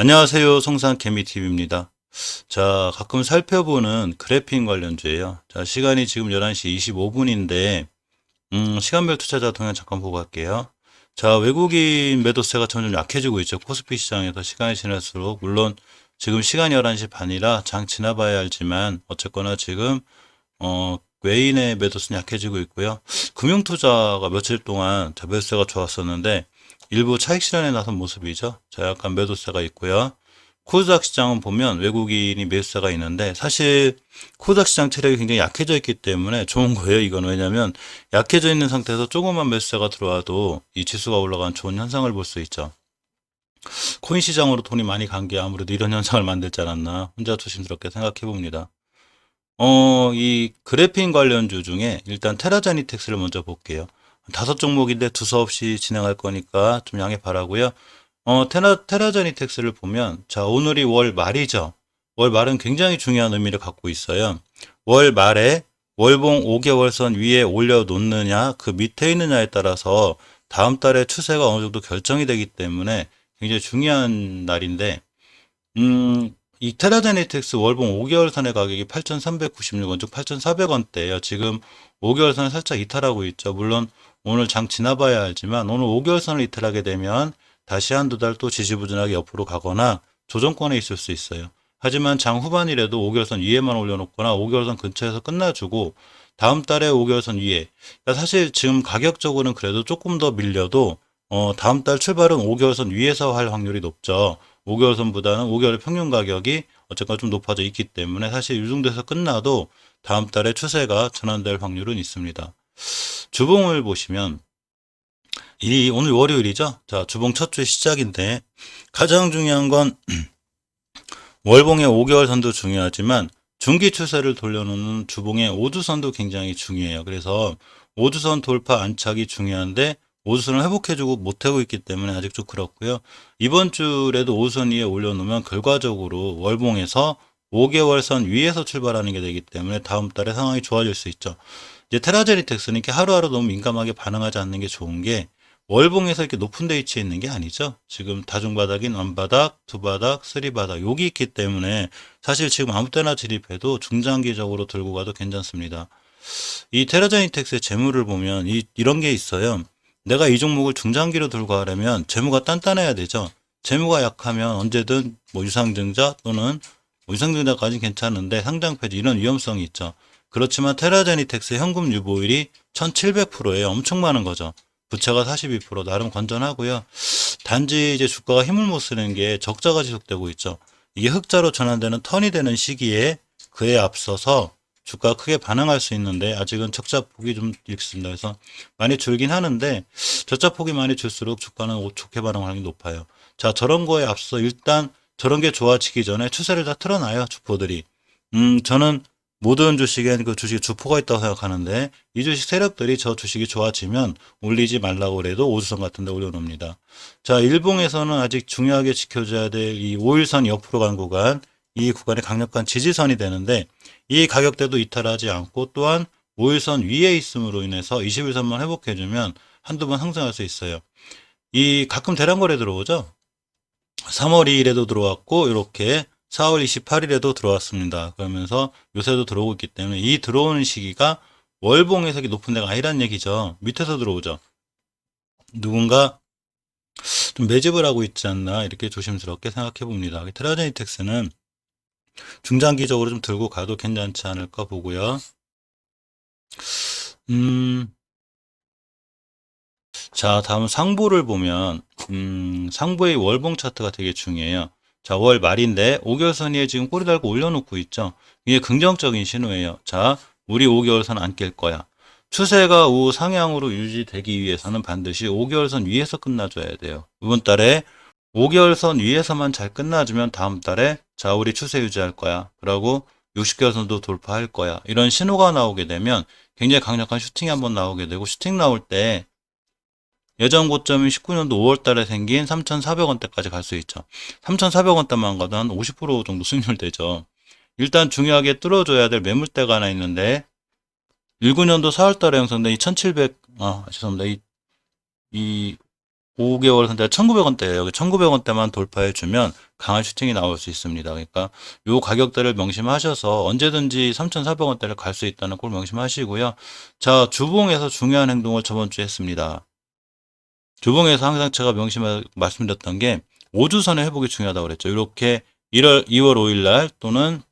안녕하세요. 성산개미TV입니다. 자, 가끔 살펴보는 그래핀 관련주예요. 자, 시간이 지금 11시 25분인데, 시간별 투자자 동향 잠깐 보고 갈게요. 자, 외국인 매도세가 점점 약해지고 있죠. 코스피 시장에서 시간이 지날수록. 물론 지금 시간이 11시 반이라 장 지나봐야 알지만, 어쨌거나 지금, 외인의 매도세는 약해지고 있고요. 금융투자가 며칠 동안 자, 매도세가 좋았었는데, 일부 차익 실현에 나선 모습이죠. 자, 약간 매도세가 있고요. 코스닥 시장은 보면 외국인이 매수세가 있는데 사실 코스닥 시장 체력이 굉장히 약해져 있기 때문에 좋은 거예요. 이건 왜냐하면 약해져 있는 상태에서 조금만 매수세가 들어와도 이 지수가 올라간 좋은 현상을 볼 수 있죠. 코인 시장으로 돈이 많이 간 게 아무래도 이런 현상을 만들지 않았나 혼자 조심스럽게 생각해 봅니다. 이 그래핀 관련주 중에 일단 테라제니텍스를 먼저 볼게요. 5종목인데 두서없이 진행할 거니까 좀 양해 바라고요. 테라제니텍스를 보면, 자, 오늘이 월 말이죠. 월 말은 굉장히 중요한 의미를 갖고 있어요. 월 말에 월봉 5개월선 위에 올려놓느냐, 그 밑에 있느냐에 따라서 다음 달의 추세가 어느 정도 결정이 되기 때문에 굉장히 중요한 날인데, 이 테라제니텍스 월봉 5개월선의 가격이 8,396원, 즉 8,400원대예요. 지금 5개월선을 살짝 이탈하고 있죠. 물론 오늘 장 지나봐야 알지만 오늘 5개월선을 이탈하게 되면 다시 한두 달 또 지지부진하게 옆으로 가거나 조정권에 있을 수 있어요. 하지만 장 후반이라도 5개월선 위에만 올려놓거나 5개월선 근처에서 끝나주고 다음 달에 5개월선 위에. 그러니까 사실 지금 가격적으로는 그래도 조금 더 밀려도 다음 달 출발은 5개월선 위에서 할 확률이 높죠. 5개월선보다는 5개월의 평균 가격이 어쨌거나 좀 높아져 있기 때문에 사실 이 정도에서 끝나도 다음 달에 추세가 전환될 확률은 있습니다. 주봉을 보시면 오늘 월요일이죠. 자, 주봉 첫 주 시작인데 가장 중요한 건 월봉의 5개월 선도 중요하지만 중기 추세를 돌려놓는 주봉의 5주선도 굉장히 중요해요. 그래서 5주선 돌파 안착이 중요한데 5주선을 회복해주고 못하고 있기 때문에 아직 좀 그렇고요. 이번 주에도 5주선 위에 올려놓으면 결과적으로 월봉에서 5개월 선 위에서 출발하는 게 되기 때문에 다음 달에 상황이 좋아질 수 있죠. 이제 테라제니텍스는 이렇게 하루하루 너무 민감하게 반응하지 않는 게 좋은 게 월봉에서 이렇게 높은 데 위치해 있는 게 아니죠. 지금 다중바닥인 원바닥, 두바닥, 쓰리바닥 여기 있기 때문에 사실 지금 아무 때나 진입해도 중장기적으로 들고 가도 괜찮습니다. 이 테라제니텍스의 재물을 보면 이런 게 있어요. 내가 이 종목을 중장기로 들고 가려면 재무가 단단해야 되죠. 재무가 약하면 언제든 뭐 유상증자 또는 유상증자까지 괜찮은데 상장 폐지 이런 위험성이 있죠. 그렇지만 테라제니텍스의 현금 유보율이 1700%예요. 엄청 많은 거죠. 부채가 42% 나름 건전하고요. 단지 이제 주가가 힘을 못 쓰는 게 적자가 지속되고 있죠. 이게 흑자로 전환되는 턴이 되는 시기에 그에 앞서서 주가가 크게 반응할 수 있는데 아직은 적자폭이 좀 있습니다. 그래서 많이 줄긴 하는데 적자폭이 많이 줄수록 주가는 좋게 반응하는 게 높아요. 자, 저런 거에 앞서 일단 저런 게 좋아지기 전에 추세를 다 틀어놔요. 주포들이. 저는 모든 주식엔 그 주식 주포가 있다고 생각하는데 이 주식 세력들이 저 주식이 좋아지면 올리지 말라고 그래도 오주선 같은 데 올려놓습니다. 자, 일봉에서는 아직 중요하게 지켜줘야 될 이 5일선 옆으로 간 구간, 이 구간이 강력한 지지선이 되는데 이 가격대도 이탈하지 않고 또한 5일선 위에 있음으로 인해서 21선만 회복해주면 한두 번 상승할 수 있어요. 이 가끔 대량거래 들어오죠. 3월 2일에도 들어왔고 이렇게 4월 28일에도 들어왔습니다. 그러면서 요새도 들어오고 있기 때문에 이 들어오는 시기가 월봉 해석이 높은 데가 아니란 얘기죠. 밑에서 들어오죠. 누군가 좀 매집을 하고 있지 않나 이렇게 조심스럽게 생각해 봅니다. 테라제니텍스는 중장기적으로 좀 들고 가도 괜찮지 않을까 보고요. 자, 다음 상보를 보면 상보의 월봉 차트가 되게 중요해요. 자, 월 말인데 5개월선 위에 지금 꼬리 달고 올려놓고 있죠. 이게 긍정적인 신호예요. 자, 우리 5개월선 안 깰 거야. 추세가 우상향으로 유지되기 위해서는 반드시 5개월선 위에서 끝나줘야 돼요. 이번 달에 5개월선 위에서만 잘 끝나주면 다음 달에 자, 우리 추세 유지할 거야. 그러고 60개월선도 돌파할 거야. 이런 신호가 나오게 되면 굉장히 강력한 슈팅이 한번 나오게 되고 슈팅 나올 때 예전 고점이 19년도 5월 달에 생긴 3,400원대까지 갈 수 있죠. 3,400원대만 가도 한 50% 정도 수익률 되죠. 일단 중요하게 뚫어줘야 될 매물대가 하나 있는데 19년도 4월 달에 형성된 이 1700, 죄송합니다. 5개월 선대 1,900원대예요. 여기 1,900원대만 돌파해 주면 강한 슈팅이 나올 수 있습니다. 그러니까 요 가격대를 명심하셔서 언제든지 3,400원대를 갈 수 있다는 걸 명심하시고요. 자, 주봉에서 중요한 행동을 저번 주에 했습니다. 주봉에서 항상 제가 말씀드렸던 게 5주선의 회복이 중요하다고 그랬죠. 이렇게 2월 5일 날 또는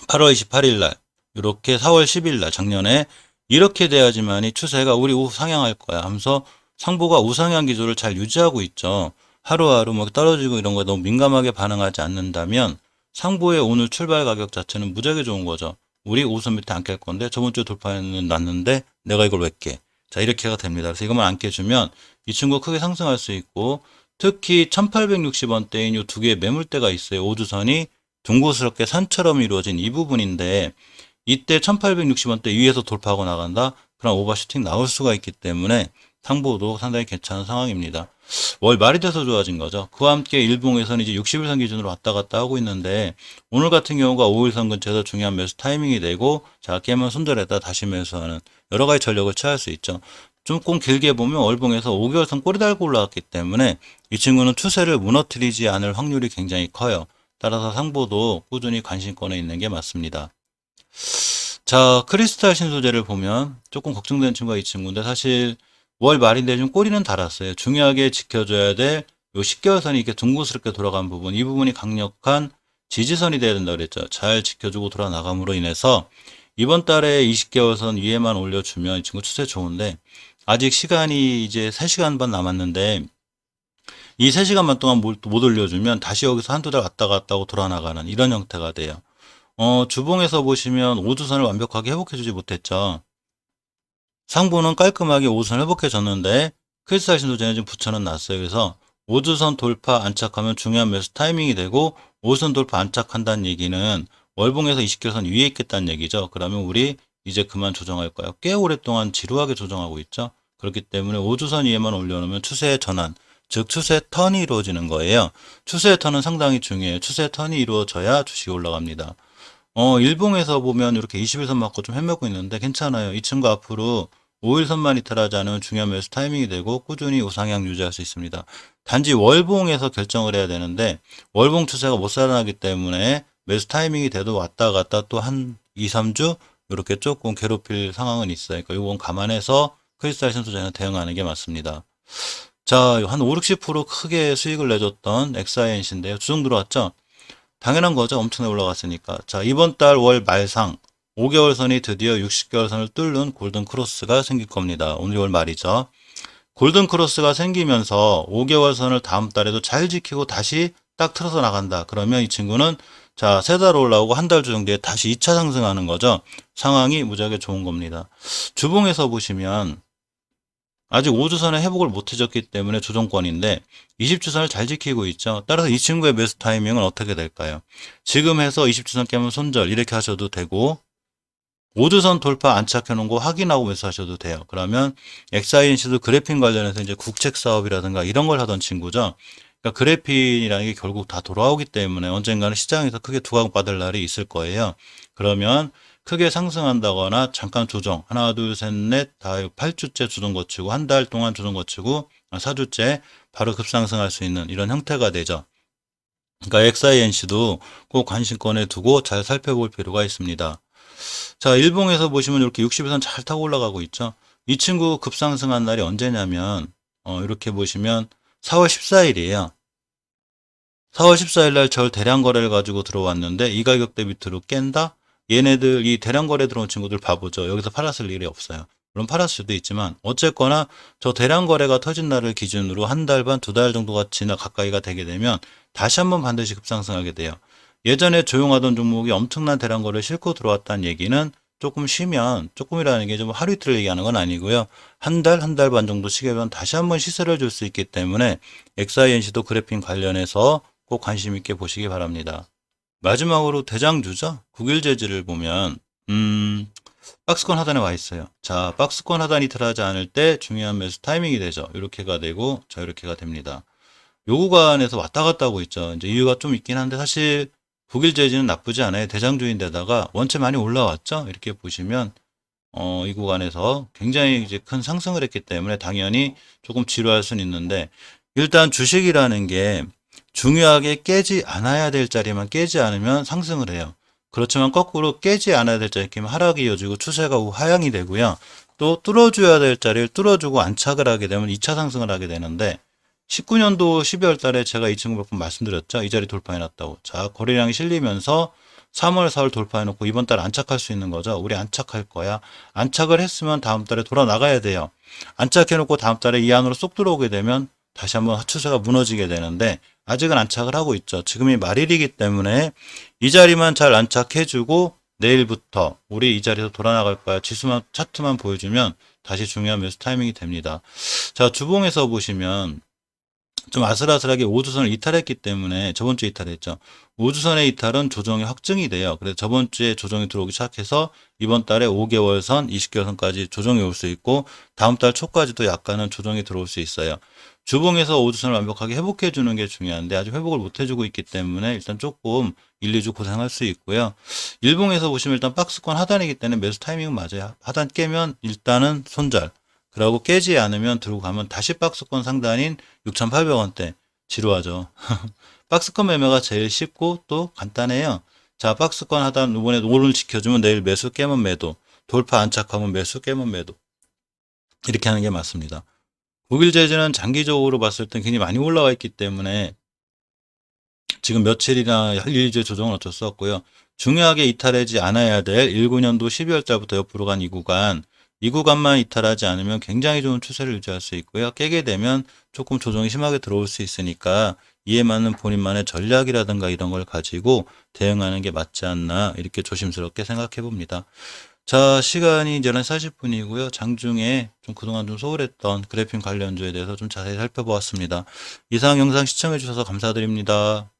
8월 28일 날, 이렇게 4월 10일 날 작년에 이렇게 돼야지만이 추세가 우리 우상향할 거야 하면서 상보가 우상향 기조를 잘 유지하고 있죠. 하루하루 뭐 떨어지고 이런 거에 너무 민감하게 반응하지 않는다면 상보의 오늘 출발 가격 자체는 무지하게 좋은 거죠. 우리 5선 밑에 안 깰 건데 저번 주에 돌파는 났는데 내가 이걸 왜 깨? 자, 이렇게가 됩니다. 그래서 이것만 안 깨주면 이 친구 크게 상승할 수 있고 특히 1860원대인 이 두 개의 매물대가 있어요. 5주선이 둥고스럽게 산처럼 이루어진 이 부분인데 이때 1860원대 위에서 돌파하고 나간다? 그럼 오버슈팅 나올 수가 있기 때문에 상보도 상당히 괜찮은 상황입니다. 월 말이 돼서 좋아진 거죠. 그와 함께 일봉에서는 이제 60일선 기준으로 왔다 갔다 하고 있는데 오늘 같은 경우가 5일선 근처에서 중요한 매수 타이밍이 되고 자 깨면 손절했다 다시 매수하는 여러 가지 전력을 취할 수 있죠. 조금 길게 보면 월봉에서 5개월선 꼬리 달고 올라왔기 때문에 이 친구는 추세를 무너뜨리지 않을 확률이 굉장히 커요. 따라서 상보도 꾸준히 관심권에 있는 게 맞습니다. 자, 크리스탈 신소재를 보면 조금 걱정되는 친구가 이 친구인데 사실 월 말인데 좀 꼬리는 달았어요. 중요하게 지켜줘야 될 요 10개월선이 이렇게 둥그스럽게 돌아간 부분, 이 부분이 강력한 지지선이 돼야 된다 그랬죠. 잘 지켜주고 돌아 나감으로 인해서 이번 달에 20개월선 위에만 올려주면 이 친구 추세 좋은데 아직 시간이 이제 3시간 반 남았는데 이 3시간만 동안 못 올려주면 다시 여기서 한두 달 왔다 갔다 하고 돌아 나가는 이런 형태가 돼요. 주봉에서 보시면 5주선을 완벽하게 회복해주지 못했죠. 상부는 깔끔하게 5주선 회복해줬는데 크리스탈 신소재는 좀 부처는 났어요. 그래서 5주선 돌파 안착하면 중요한 매수 타이밍이 되고 5주선 돌파 안착한다는 얘기는 월봉에서 20개선 위에 있겠다는 얘기죠. 그러면 우리 이제 그만 조정할 거예요. 꽤 오랫동안 지루하게 조정하고 있죠. 그렇기 때문에 5주선 위에만 올려놓으면 추세의 전환, 즉 추세 턴이 이루어지는 거예요. 추세 턴은 상당히 중요해요. 추세 턴이 이루어져야 주식이 올라갑니다. 일봉에서 보면 이렇게 21선 맞고 좀 헤매고 있는데 괜찮아요. 이 친구 앞으로 5일선만 이탈하지 않으면 중요한 매수 타이밍이 되고 꾸준히 우상향 유지할 수 있습니다. 단지 월봉에서 결정을 해야 되는데 월봉 추세가 못 살아나기 때문에 매수 타이밍이 돼도 왔다 갔다 또 한 2, 3주 이렇게 조금 괴롭힐 상황은 있어요. 그러니까 이건 감안해서 크리스탈 신소재는 대응하는 게 맞습니다. 자, 한 5, 60% 크게 수익을 내줬던 XINC인데요. 주중 들어왔죠? 당연한 거죠. 엄청나게 올라갔으니까. 자, 이번 달 월 말상 5개월선이 드디어 60개월선을 뚫는 골든 크로스가 생길 겁니다. 오늘 월 말이죠. 골든 크로스가 생기면서 5개월선을 다음 달에도 잘 지키고 다시 딱 틀어서 나간다. 그러면 이 친구는 자, 3달 올라오고 한 달 조정 뒤에 다시 2차 상승하는 거죠. 상황이 무지하게 좋은 겁니다. 주봉에서 보시면 아직 5주선에 회복을 못 해줬기 때문에 조정권인데 20주선을 잘 지키고 있죠. 따라서 이 친구의 매수 타이밍은 어떻게 될까요? 지금 해서 20주선 깨면 손절 이렇게 하셔도 되고 5주선 돌파 안착해 놓은 거 확인하고 매수하셔도 돼요. 그러면 XINC도 그래핀 관련해서 이제 국책 사업이라든가 이런 걸 하던 친구죠. 그러니까 그래핀이라는 게 결국 다 돌아오기 때문에 언젠가는 시장에서 크게 두각 받을 날이 있을 거예요. 그러면 크게 상승한다거나 잠깐 조정 하나 둘 셋 넷 다 8주째 조정 거치고 한 달 동안 조정 거치고 4주째 바로 급상승할 수 있는 이런 형태가 되죠. 그러니까 XINC도 꼭 관심권에 두고 잘 살펴볼 필요가 있습니다. 자, 일봉에서 보시면 이렇게 60일선 잘 타고 올라가고 있죠. 이 친구 급상승한 날이 언제냐면 이렇게 보시면 4월 14일이에요. 4월 14일 날 절 대량 거래를 가지고 들어왔는데 이 가격대 밑으로 깬다? 얘네들 이 대량 거래 들어온 친구들 봐보죠. 여기서 팔았을 일이 없어요. 물론 팔았을 수도 있지만 어쨌거나 저 대량 거래가 터진 날을 기준으로 한 달 반, 2달 정도가 지나 가까이가 되게 되면 다시 한번 반드시 급상승하게 돼요. 예전에 조용하던 종목이 엄청난 대량 거래를 싣고 들어왔다는 얘기는 조금 쉬면 조금이라는 게 좀 하루 이틀 얘기하는 건 아니고요. 한 달, 한 달 반 정도 쉬게 되면 다시 한번 시세를 줄 수 있기 때문에 XINC도 그래핀 관련해서 꼭 관심 있게 보시기 바랍니다. 마지막으로 대장주죠. 국일재질을 보면 박스권 하단에 와 있어요. 자, 박스권 하단이 들어가지 않을 때 중요한 매수 타이밍이 되죠. 이렇게가 되고 자 이렇게가 됩니다. 요 구간에서 왔다 갔다 하고 있죠. 이제 이유가 좀 있긴 한데 사실 국일재질은 나쁘지 않아요. 대장주인데다가 원체 많이 올라왔죠. 이렇게 보시면 이 구간에서 굉장히 이제 큰 상승을 했기 때문에 당연히 조금 지루할 수는 있는데, 일단 주식이라는 게 중요하게 깨지 않아야 될 자리만 깨지 않으면 상승을 해요. 그렇지만 거꾸로 깨지 않아야 될 자리 끼면 하락이 이어지고 추세가 하향이 되고요. 또 뚫어줘야 될 자리를 뚫어주고 안착을 하게 되면 2차 상승을 하게 되는데, 19년도 12월 달에 제가 이 친구 몇 번 말씀드렸죠. 이 자리 돌파해놨다고. 자, 거래량이 실리면서 3월, 4월 돌파해놓고 이번 달 안착할 수 있는 거죠. 우리 안착할 거야. 안착을 했으면 다음 달에 돌아 나가야 돼요. 안착해놓고 다음 달에 이 안으로 쏙 들어오게 되면 다시 한번 추세가 무너지게 되는데, 아직은 안착을 하고 있죠. 지금이 말일이기 때문에 이 자리만 잘 안착해주고 내일부터 우리 이 자리에서 돌아 나갈 거야. 지수만, 차트만 보여주면 다시 중요한 매수 타이밍이 됩니다. 자, 주봉에서 보시면 좀 아슬아슬하게 우주선을 이탈했기 때문에, 저번 주에 이탈했죠. 우주선의 이탈은 조정이 확증이 돼요. 그래서 저번 주에 조정이 들어오기 시작해서 이번 달에 5개월선, 20개월선까지 조정이 올 수 있고, 다음 달 초까지도 약간은 조정이 들어올 수 있어요. 주봉에서 우주선을 완벽하게 회복해 주는 게 중요한데 아직 회복을 못 해주고 있기 때문에 일단 조금 1, 2주 고생할 수 있고요. 일봉에서 보시면 일단 박스권 하단이기 때문에 매수 타이밍은 맞아요. 하단 깨면 일단은 손절. 그러고 깨지 않으면 들고 가면 다시 박스권 상단인 6,800원대. 지루하죠. 박스권 매매가 제일 쉽고 또 간단해요. 자, 박스권 하단 이번에 오늘 지켜주면 내일 매수 깨면 매도. 돌파 안착하면 매수 깨면 매도. 이렇게 하는 게 맞습니다. 국일 제재는 장기적으로 봤을 때 굉장히 많이 올라와 있기 때문에 지금 며칠이나 1, 2주의 조정은 어쩔 수 없고요. 중요하게 이탈하지 않아야 될 19년도 12월 달부터 옆으로 간 이 구간만 이탈하지 않으면 굉장히 좋은 추세를 유지할 수 있고요. 깨게 되면 조금 조정이 심하게 들어올 수 있으니까 이에 맞는 본인만의 전략이라든가 이런 걸 가지고 대응하는 게 맞지 않나, 이렇게 조심스럽게 생각해 봅니다. 자, 시간이 이제는 40분이고요. 장중에 좀 그동안 좀 소홀했던 그래핀 관련주에 대해서 좀 자세히 살펴보았습니다. 이상 영상 시청해 주셔서 감사드립니다.